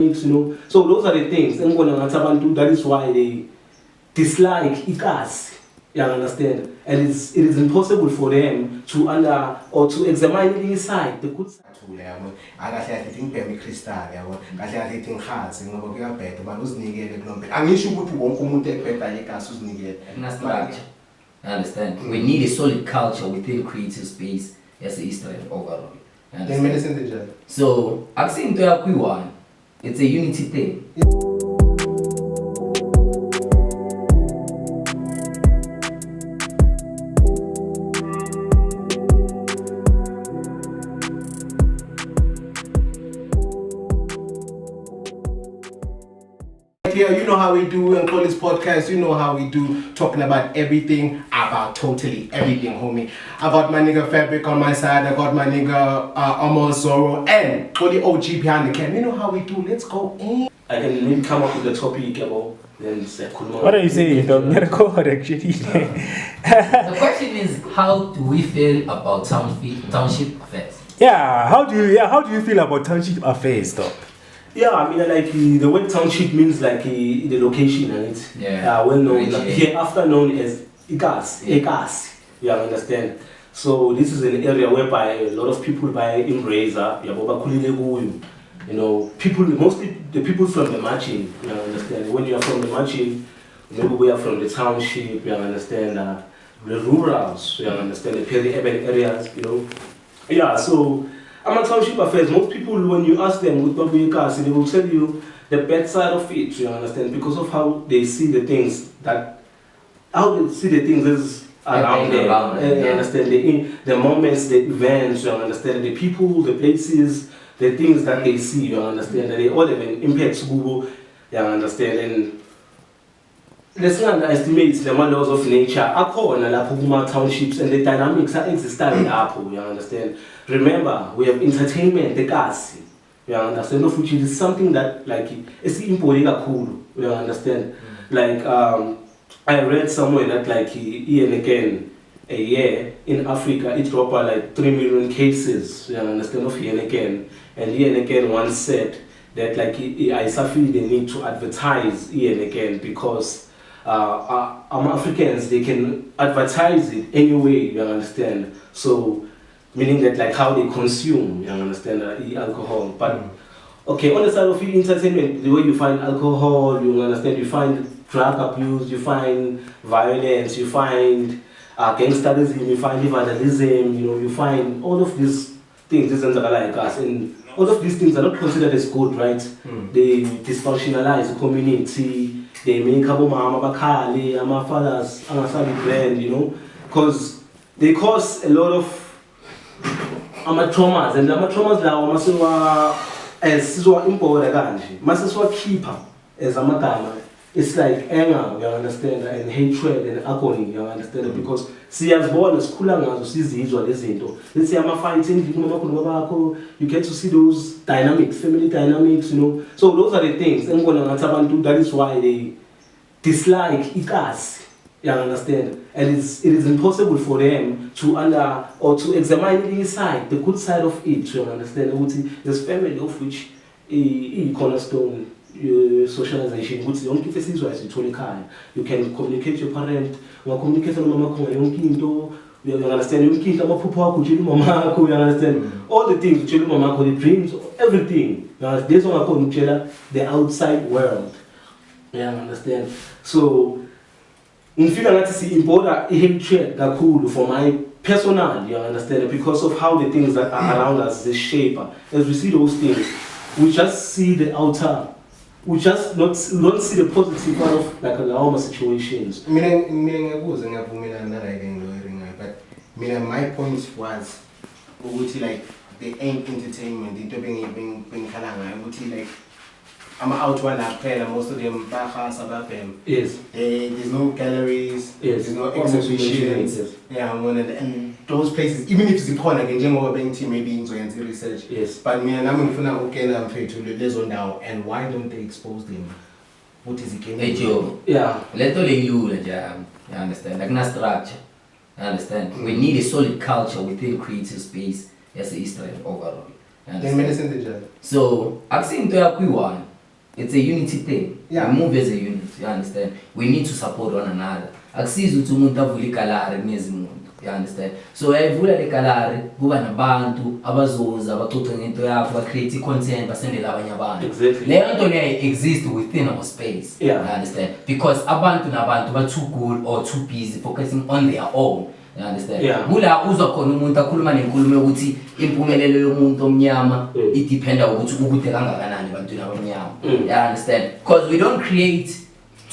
So those are the things. And that is why they dislike ikas. You understand? And it is impossible for them to to examine it inside the good side. Understand? We need a solid culture within creative space as Israel overall. So, it's a unity thing. Here, you know how we do and call this podcast, you know how we do, talking about everything, about totally everything, homie. I got my nigga Fabric on my side, I got my nigga AMOS, ZORO, and for the OG behind the cam. You know how we do, let's go in. I can maybe come up with the topic about then what are you saying? Don't actually. The question is, how do we feel about township affairs? Yeah, how do you feel about township affairs though? Yeah, I mean, like the word township means like the location, right? Yeah. Well known, like, here after known as Ikas. You understand? So this is an area whereby a lot of people buy embracer. You know, people, mostly the people from the marching. You understand? When you are from the marching, maybe we are from the township. You understand? The rurals. You understand? The peri-urban areas. You know. Yeah. So. I'm a township affairs. Most people, when you ask them with Babu, they will tell you the bad side of it, you understand, because of how they see the things is around them. You understand the moments, the events, you understand the people, the places, the things that they see, you understand, that they all have an impact to Google, you understand. And let's not underestimate the laws of nature. Townships and the dynamics that exist in Apple, you understand. Remember, we have entertainment, the gas. You understand? Which is something that like it's important cool. You understand? Like I read somewhere that like Ian again a year in Africa it dropped by like 3 million cases. You understand of Ian again. And Ian again once said that like I feel they need to advertise Ian again because Africans they can advertise it anyway. You understand? So. Meaning that like how they consume, you understand, alcohol. But okay, on the side of entertainment, the way you find alcohol, you understand, you find drug abuse, you find violence, you find gangsterism, you find vandalism, you know, you find all of these things, this and like us, and all of these things are not considered as good, right? They dysfunctionalize the community, they make mama bakali, ama fathers, brand, you know, because they cause a lot of traumas, and traumas lawo masiwa sizwa import kanje masiswa keeper as amagama. It's like anger, you understand, and hatred and agony, you understand, because siyazibona sikhula ngazo sizizwa lezinto. Let's say fighting, you get to see those dynamics, family dynamics, you know. So those are the things. That is why they dislike ikas. You understand? And it is impossible for them to to examine it inside, the good side of it, you understand? There's family of which a cornerstone socialization, which you can communicate your parent, you communicate with mama, you understand? You understand? All the things, the dreams, everything. This one I call the outside world. You understand? So I feel like it's important hatred that cool for my personal, you understand, because of how the things that are around us, the shape. As we see those things, we just see the outer, we just don't see the positive part of like our situations. But my point was like the ain't entertainment, the like I'm out one appel, most of them yes. There's no galleries, yes. There's no exhibitions. Yeah, and those places, even if it's in corner, maybe into research. Yes. But me and I'm okay, I'm fair to the now. And why don't they expose them? What is it? Yeah. Let you understand, like na structure. You understand? We need a solid culture within creative space as Israel overall. Then medicine the job. So, I've seen one. It's a unity thing. Yeah. We move as a unit, you understand? We need to support one another. Akusizi ukuthi umuntu avule ikalari kunezimuntu, you understand? So ayivula le kalari kuba nabantu abazoza abaxoxe ngento yakho ba create content basendele abanye abantu. Exactly. Leyo nto leyo exist within our space. Yeah. You understand? Because abantu nabantu ba too good or too busy focusing on their own. You understand? Yeah. Kula uzwa khona umuntu akhuluma nenkulumo yokuthi impumelelo yomuntu omnyama idependa ukuthi ukude kangakanani ebantwini abamnyama. You understand? Because we don't create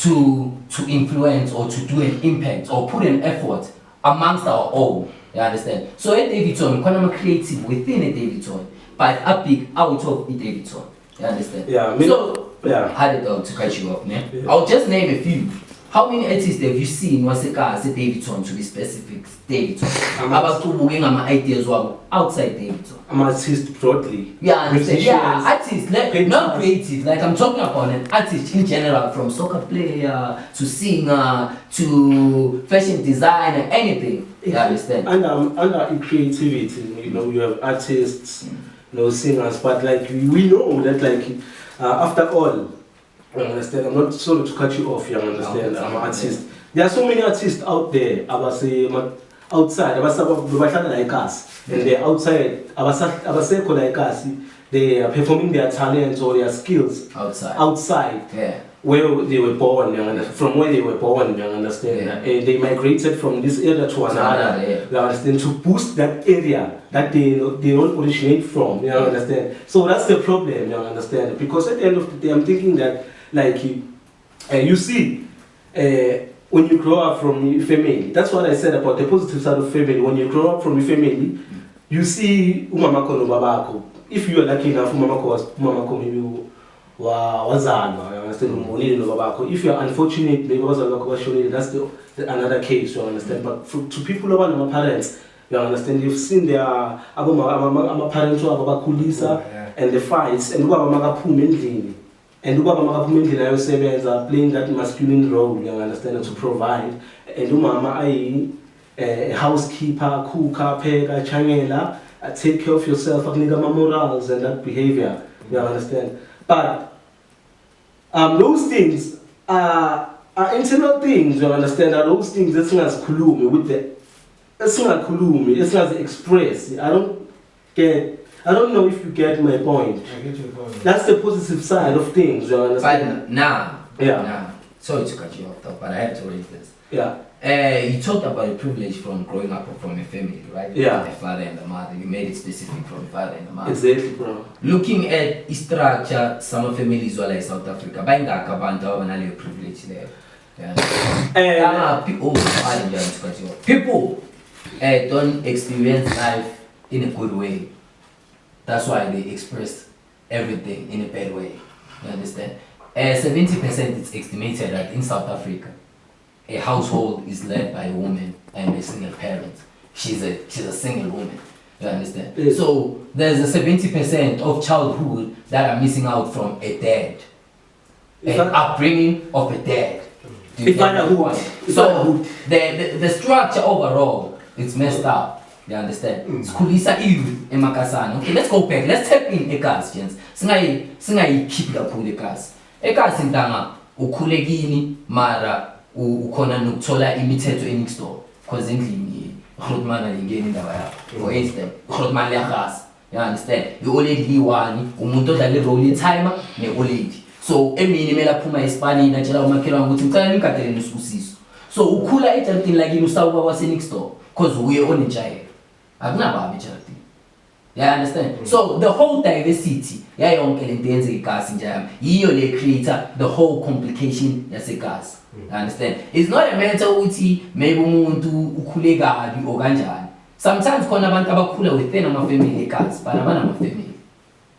to influence or to do an impact or put an effort amongst our own. You understand? So at Davidson, I'm creative within a Davidson, but I pick out of a Davidson. You understand? Yeah. So yeah. I had to cut you off, man. Yeah. I'll just name a few. How many artists have you seen waseka say Davidson, to be specific? Davidson. About to moving on my ideas outside Davidson. I'm an artist broadly. Yeah, understand. Yeah, artist, like, not creative. Like I'm talking about an artist in general, from soccer player to singer to fashion designer, anything. You understand? Under creativity, you know, you have artists, you know, singers, but like we know that like after all, you understand? I'm not sorry to cut you off, you understand? I'm an artist. There are so many artists out there, I was say outside, like us, and they're outside, like us, they are performing their talents or their skills outside. Yeah. Where they were born, from where they were born, you understand? Yeah. They migrated from this area to another, you understand? To boost that area that they don't originate from, you understand? So that's the problem, you understand? Because at the end of the day, I'm thinking that, like, you see, when you grow up from your family, that's what I said about the positive side of family. When you grow up from your family, you see umamako no babako. If you are lucky enough, umamako maybe wazalwa, you understand? Umonile no babako. If you are unfortunate, maybe wazalwa kubashonile. That's another case, you understand? But to people who are my parents, you understand? You've seen their parents who are bakulisa and the fights, and who are magapume endlini. And ubaba makaphumendlela yosebenza playing that masculine role, you understand, to provide. And umama a housekeeper, cooker, pheka, changela, take care of yourself, akunika morals and that behavior, you understand. But those things are internal things, you understand. Are those things that singazikhulumi with the singazikhulumi, express. I don't know if you get my point. I get your point. That's the positive side of things, you understand? But nah. Sorry to cut you off, though, but I have to raise this. Yeah. You talked about the privilege from growing up from a family, right? Yeah. The father and the mother. You made it specific from the father and the mother. Exactly, bro. Looking at structure, some families were like South Africa. By that, a privilege there. Yeah. People don't experience life in a good way. That's why they express everything in a bad way. You understand? 70% it's estimated that in South Africa, a household is led by a woman and a single parent. She's a single woman. You understand? Yes. So there's a 70% of childhood that are missing out from a dad. An upbringing of a dad. So the structure overall, it's messed up. You understand? Sikhulisa youth emakasana. Okay, let's go back. Let's tap in ekhasi, gents. Singayikhiphi kakhulu ekhasi. Ekhasi ntanga ukhule kini mara ukhona nokuthola imithetho enext door because endlini ukhulumana lengeni indaba yakho. For instance, ukhulumana lekhasi. You understand? You-old liwani, umuntu odlala irole timer ne-old. So emini mela phuma eSpanish natshela umakhelwane ukuthi ngicela ngigadele usibusiso. So ukhula ejaltini lakini usawuba wase next door because uye onenjayelo. You understand? So the whole diversity, creator the whole complication gas. You understand? It's not a matter of maybe umuntu or ganjani. Sometimes abantu abakhula within a family gas, but abana family.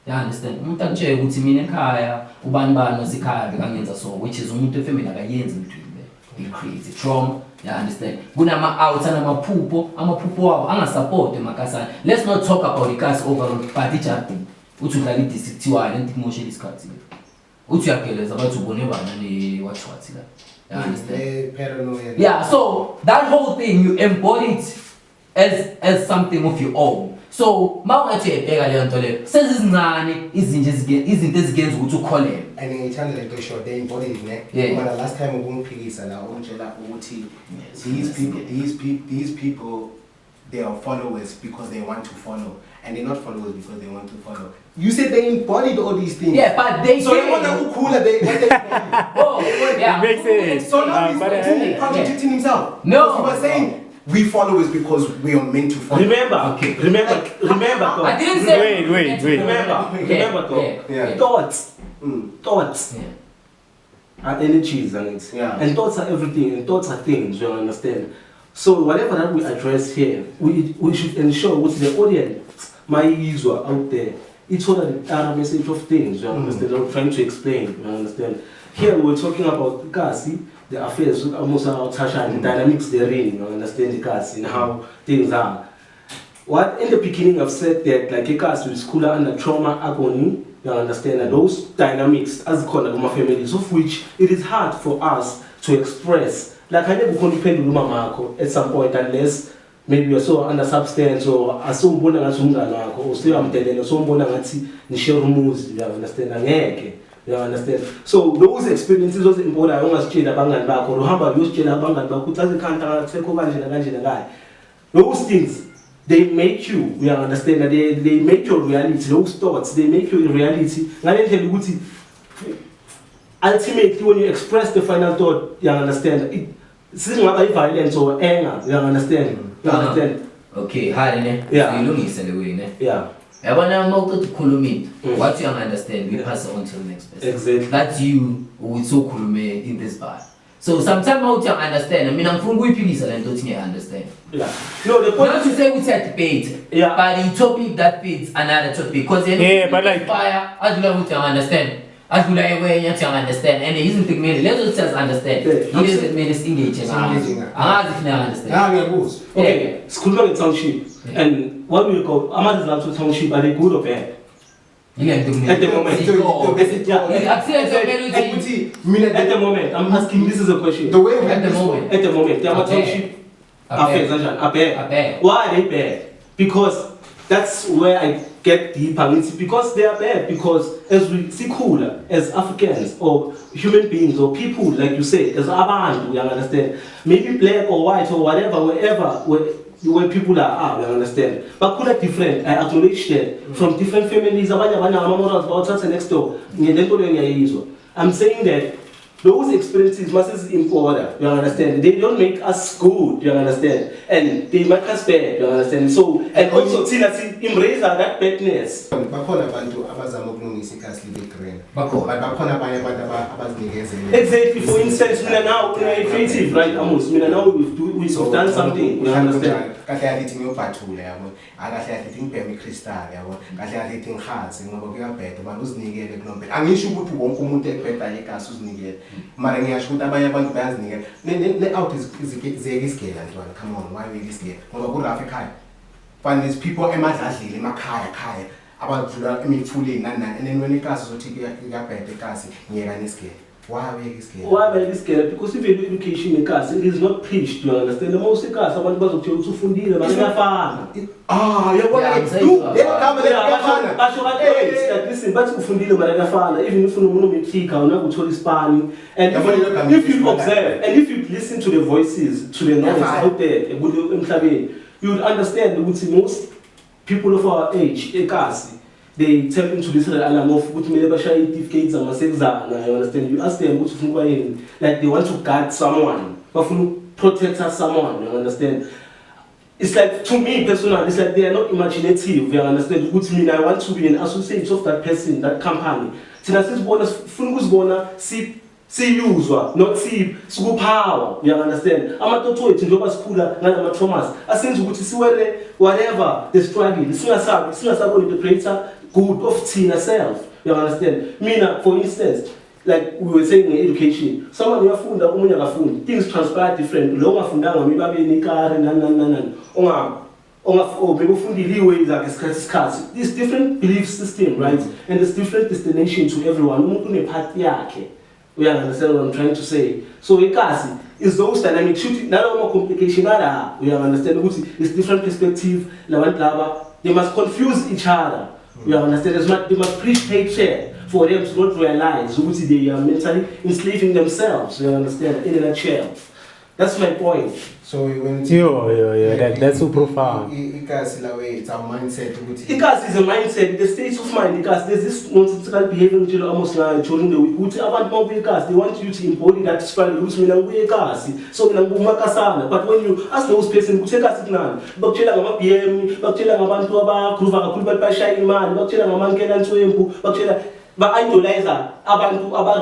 You understand? Umuntu akutshela ukuthi mina ekhaya ubani bani osekhaya bekangenza so, which is umuntu family akayenzi between them. It creates a trauma. You understand? Kunama outs and amaphupho wabo angasupport emakasana. Let's not talk about the cast overall, but each other. Uthi udlala idistrict one and emotion isikhathi. Uthi uyageleza bathi ubone bana ne watch la. You understand? Paranoia. Yeah, so that whole thing you embody it as something of your own. So mawungathi uyabheka leyo nto leyo sezizincane izinto ezigenza ukuthi ukholelwe. And ngithanda le nto short they embodied ne. Mana last time ukungiphikisa la ungitshela ukuthi these people they are followers because they want to follow and they're not followers because they want to follow. You said they embodied all these things. Yeah, but they so they want to cooler they oh, yeah. It makes sense. So now he's contradicting himself. No. He was saying we followers because we are meant to follow. Remember, okay. remember. I didn't say. Wait. Remember, thoughts are energies, and thoughts are everything, and thoughts are things. You understand? So whatever that we address here, we should ensure with the audience, my user out there, it's all a message of things. You understand? I'm trying to explain. You understand? Here we're talking about the affairs, almost our Tasha, the dynamics therein. You understand the cars and how things are. What in the beginning I've said that like a cast with school under trauma agony, you understand, and those dynamics as called my families, of which it is hard for us to express. Like I never can depend on Marco at some point unless maybe you're so under substance or a so bona or still I'm telling you so bona moves, you understand. You understand? So those experiences was important. I almost change abangan back or how about you change abangan back? Those things they make you. We understand that they make your reality. Those thoughts they make you a reality. Ultimately, when you express the final thought, you understand it. This is not violence or anger. You understand? You understand? Okay, hard yeah. You listen the way, yeah. I want to what you understand, we pass it on to the next person. Exactly. That's you with so kulume in this bar. So sometimes how you understand, I mean I'm from Wipilisa and don't you understand. Yeah. No, the point not to say we said debate, yeah. But the topic that fits another topic. Because but like fire, I don't know what you understand. I don't know where you understand. And he doesn't me, let us just understand. He doesn't make us engage. I understand. Okay, school of Township. And what we call Amad's Township, are they good or bad? At the moment, I'm asking this is a question. The way at the moment, the Township Affairs. Why are they bad? Because that's where I get deeper. It's because they are bad. Because as we see cooler as Africans or human beings or people, like you say, as Aban, we understand. Maybe black or white or whatever, where people are, we understand. But cool are different. I acknowledge that from different families. I'm saying that those experiences must be in order, you understand? They don't make us good, you understand? And they make us bad, you understand? So, and also, embrace that badness. Exactly, for instance, we are now creative, right, Amos? We are now, we've done something, you understand? Mara ngiyasho ukuthi abanye abantu bayazinikela ne-out izekisgela ntwana come on why we this game ngoba kurafa ekhaya find these people emadladlile emakhaya abadlula emifuleni nani and then when ikasi uzothi kuyabheda ikasi ngiyeka nesgela why we this because if you education in class it is not preached, you understand? The most class abantu bazokuthi ufundile bayafana listen bathi ufundile bayafana even if ufuna umuntu omethika unakuthola isipani and if you observe and if you listen to the voices to the noise out there emhlabeni you would understand ukuthi most people of our age ekasi they tell them to listen to the alarm of what may never share certificates and you understand? You ask them what to like they want to guard someone, but to protect someone, you understand? It's like to me personally, it's like they are not imaginative, you understand? What mean I want to be an associate of that person, that company. See user, not see school power, you understand? I'm not to it in Joba school, not a Thomas. I send you to see whatever the struggle, the sooner the creator good of teen herself, you understand? Mina, for instance, like we were saying in education, someone who found things transpire different. Long fundanga, maybe car this different belief system, right? And there's different destination to everyone. We understand what I'm trying to say. So ikasi is those dynamic shooting, not more complication, we understand it's different perspective, they must confuse each other. You understand? They must preach hatred for them to not realize they are mentally enslaving themselves. You understand? In a nutshell. That's my point. So when that's so profound. It's our mindset. Because is a mindset, the state of mind, because there's this nonsensical behavior which almost like during the week. They want you to embody that struggle. So but when you ask those persons, but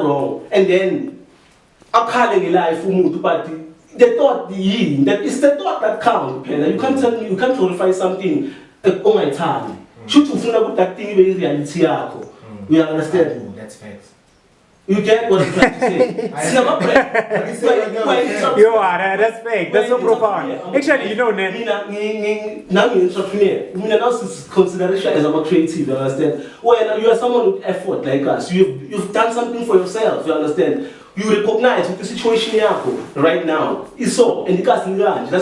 wrong. And then the thought that it's the thought that counts. You can't tell me, you can't glorify something on my tongue. Should you find that thing is reality? You understand? That's facts. You get what I'm trying to say? That's fake. That's so profound. Actually, now consideration is about creative. You understand? When you are someone with effort like us, you've done something for yourself. You understand? You recognize with the situation right now. It's so, and that's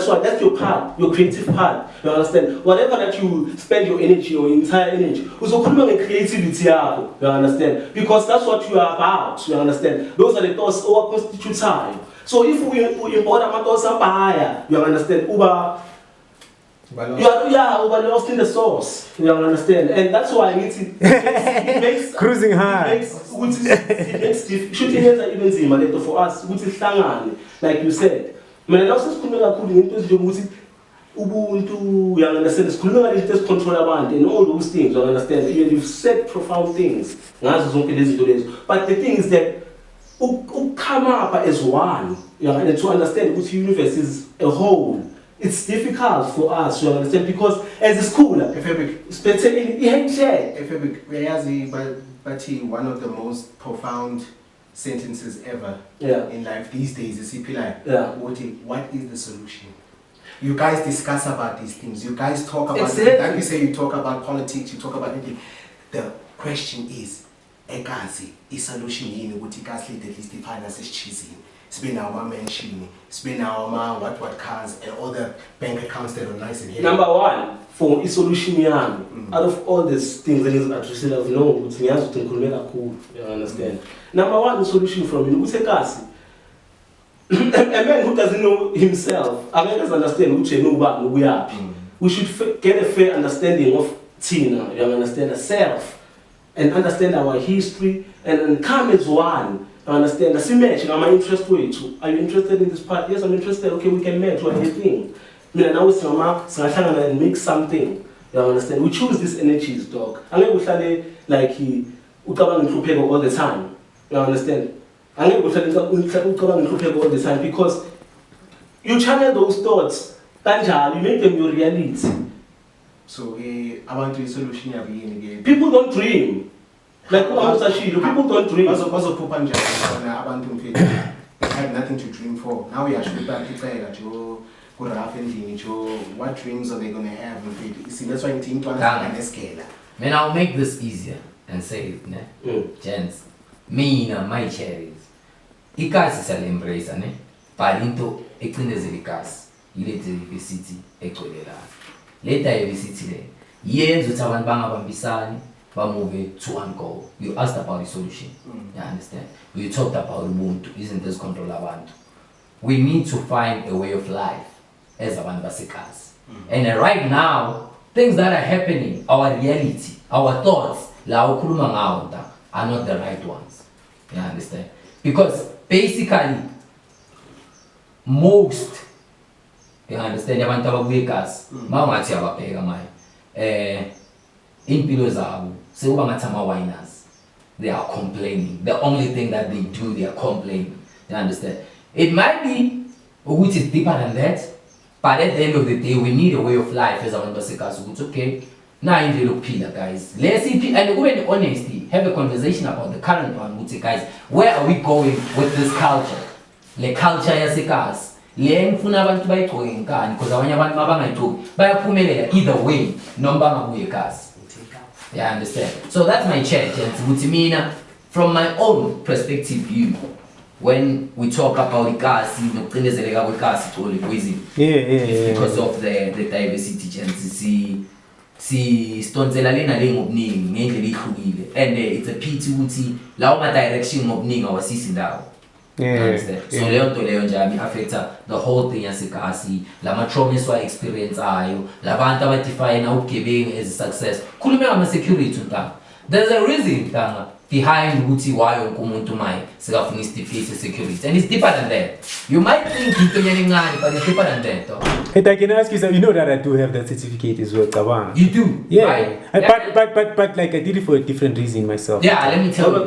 why that's your part, your creative part. You understand? Whatever that you spend your energy, your entire energy, also creativity. You understand? Because that's what you are about. You understand? Those are the thoughts our constitute time. So if we import a thoughts you understand? You are lost in the source. You understand? And that's why it makes cruising high. It makes shooting hands are even easier for us, which is like you said. When I also Ubuntu, you understand? It's control and all those things. You understand? Even you've said profound things. But the thing is that come up as one. You know, and to understand which universe is a whole. It's difficult for us, you understand, because as a school, one of the most profound sentences ever in life these days is what is the solution? You guys discuss about these things. You guys talk about like you say, you talk about politics, you talk about anything. The question is, Ekazi, is solution in what at least the finances cheesy. It's been our mention, it's been our what cars and all the bank accounts that are nice and here. Number one, for a solution out of all these things that is actually known, you understand. Number one, the solution from you, a man who doesn't know himself, a man doesn't understand which we are. We should get a fair understanding of Tina, you understand, a self, and understand our history, and come as one. I understand. That's match. Am I interested with you? Are you interested in this part? Yes, I'm interested. Okay, we can match. What do you think? Now it's and make something. You understand? We choose these energies, dog. And then we study like he all the time. You understand? And then we study all the time because you channel those thoughts. You make them your reality. So I want to solution again. People don't dream. Like people don't dream. I have nothing to dream for. Now we actually back to play that what dreams are they gonna have? See, that's why I'm thinking to understand this scale. Man, I'll make this easier and say it, ne? Gents, me and my cherries. Ikas is an embrace, ne? Palinto, equinesilicas, electricity, equilera. Later, every city, years with someone bang move to one goal. You asked about the solution. You understand? We talked about Ubuntu, isn't this control abantu? We need to find a way of life as abantu basikas. And right now, things that are happening, our reality, our thoughts, are not the right ones. You understand? Because basically, most, you understand, abantu ababuyekas, mangathi ababheka manje. Impilo zabo whiners. They are complaining. The only thing that they do, they are complaining. You understand? It might be which is deeper than that, but at the end of the day, we need a way of life as our ambassadors. It's okay. Now in the look pillar, guys. Let's see, and when honesty, have a conversation about the current one. Guys, where are we going with this culture? The culture as a cars. Because either way, no cars. Yeah, I understand. So that's my church, and from my own perspective view, when we talk about the cars, it's because of the diversity, and stonzela lena le ngobuningi ngendlela ihlukile and it's a pity ukuthi lawo ma direction ngobuningi awasisi ndawo. So leyo nto leyo nje affecta the whole thing yasigasi lama traumas wa experience ayo labantu abadefine ubugebengu as a success khulume ngama security ntanga. There's a reason ntanga behind ukuthi why wonke umuntu maye sikafuna isitifiketi security and it's deeper than that. You might think into encane but it's deeper than that though. Hey, I can ask you something. You know that I do have that certificate as well, Tabang. You do? Yeah. Right? But like I did it for a different reason myself. Yeah, let me tell you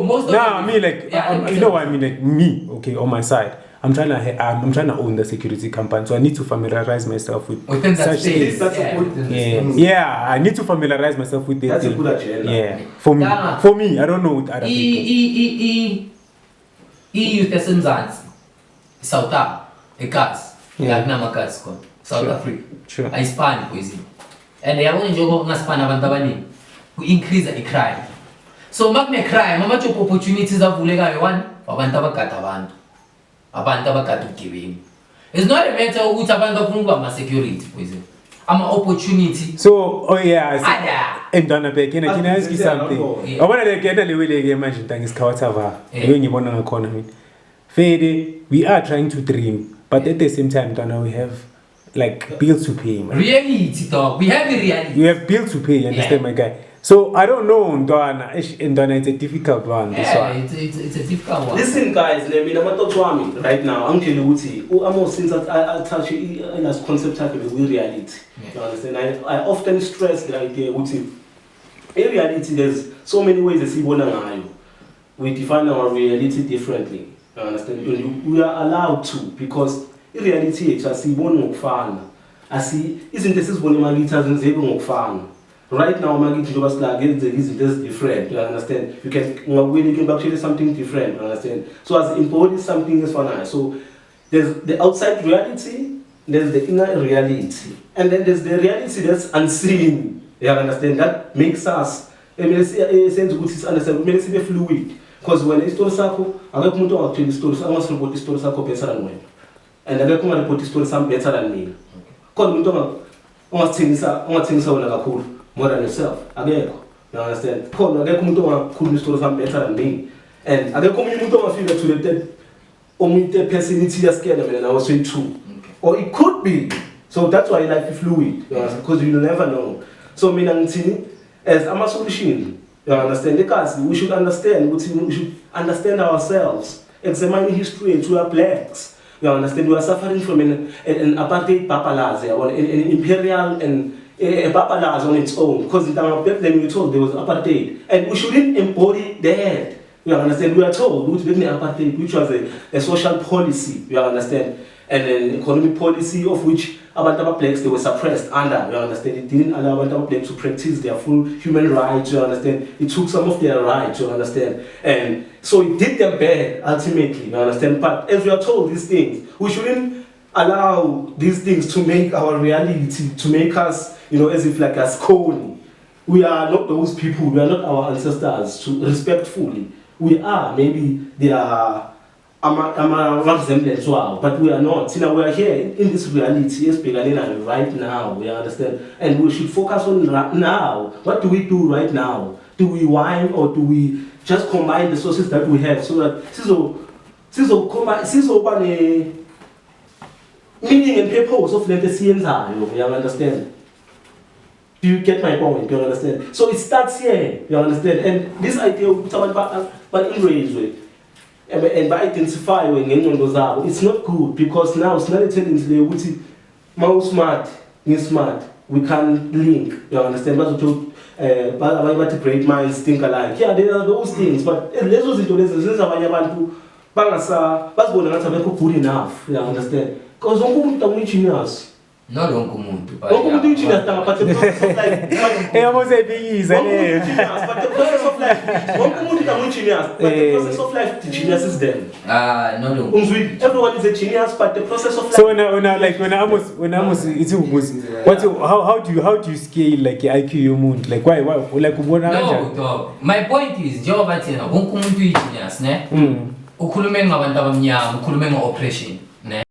most of I mean like you know what I mean, like me, okay, on my side. I'm trying to own the security company, so I need to familiarize myself with such things. Yeah, I need to familiarize myself with That's a good agenda. Yeah, for me, I don't know with other people. EU Tesenzansi, South Africa, ekas, namakasi kon, South Africa. Sure. Hispanic poison. And they are only job ngaspan abantu abaningi to increase the crime. So magme crime, ama job opportunities avulekayo one, abantu abagada abantu. Abantu abagada ubugebengu. It's not a matter of ukuthi abantu bafuna ukuba ama security poison. Ama opportunity. So and Donna Beck, can I ask you something? I want to get a little imagine things Kawatava. When you want an economy. Fede, we are trying to dream, but at the same time, Donna, we have like bills to pay. Man. Reality, dog. We have the reality. You have bills to pay, you understand, my guy? So I don't know, Donna, it's a difficult one. This one. It's a difficult one. Listen, guys, right now, I'm telling you, AMOS since I touch in as concept with reality. You understand? I often stress the idea, in reality, there's so many ways to see one. We define our reality differently. You understand? We are allowed to, because in reality, I see one fan. I see, isn't this one of my guitars and zero fan? Right now, my guitar was like, is different. You understand? You can actually something different. You understand? So, as important something is for now. So, there's the outside reality, there's the inner reality, and then there's the reality that's unseen. You understand? That makes us, understand, fluid. Because when it's story sako, I get to actually story. I must report the story sako better than me, and I get to report the story some better than me. Because I must things like cool more than yourself. Again, you understand? Because I get to cool the story some better than me, and I get to feel that to the dead. Only the person is scared of it, and I was saying true, or it could be. So that's why life is fluid, because you never know. So me as I'm a solution. You understand? Because we should understand ourselves. Examine history. We are blacks. You understand? We are suffering from an apartheid papalazi, or an imperial and a papalazi on its own. Because in our back then we were told there was apartheid, and we shouldn't embody that. You understand? We are told which apartheid, which was a social policy. You understand? And an economic policy of which Abantaba blacks, they were suppressed under, you understand? It didn't allow Abantaba blacks to practice their full human rights, you understand? It took some of their rights, you understand? And so it did them bad, ultimately, you understand? But as we are told these things, we shouldn't allow these things to make our reality, to make us, as if like us cold. We are not those people, we are not our ancestors, to respectfully. We are, maybe they are resemblance, but we are not. We are here in this reality, right now, we understand. And we should focus on now. What do we do right now? Do we whine or do we just combine the sources that we have so that meaning and purpose of the science, you understand? Do you get my point? You understand? So it starts here, you understand? And this idea of but enraged with. And by intensifying it's not good, because now it's not a tendency smart, we can link, you understand? But great minds think alike. Yeah, there are those things, but let's just do this. Good enough, you understand? Because genius. Not umuntu. But the process of life. But the process of life, the genius is them. No. Everyone is a genius, but the process of life. So now, like when Amos, it's how do you scale like IQ moon? Like why like what? No, dog. My point is, Jehovah Tina, umuntu genius, ne? Ukhulume ngabantu abamnyama, ukhulume ngo-oppression.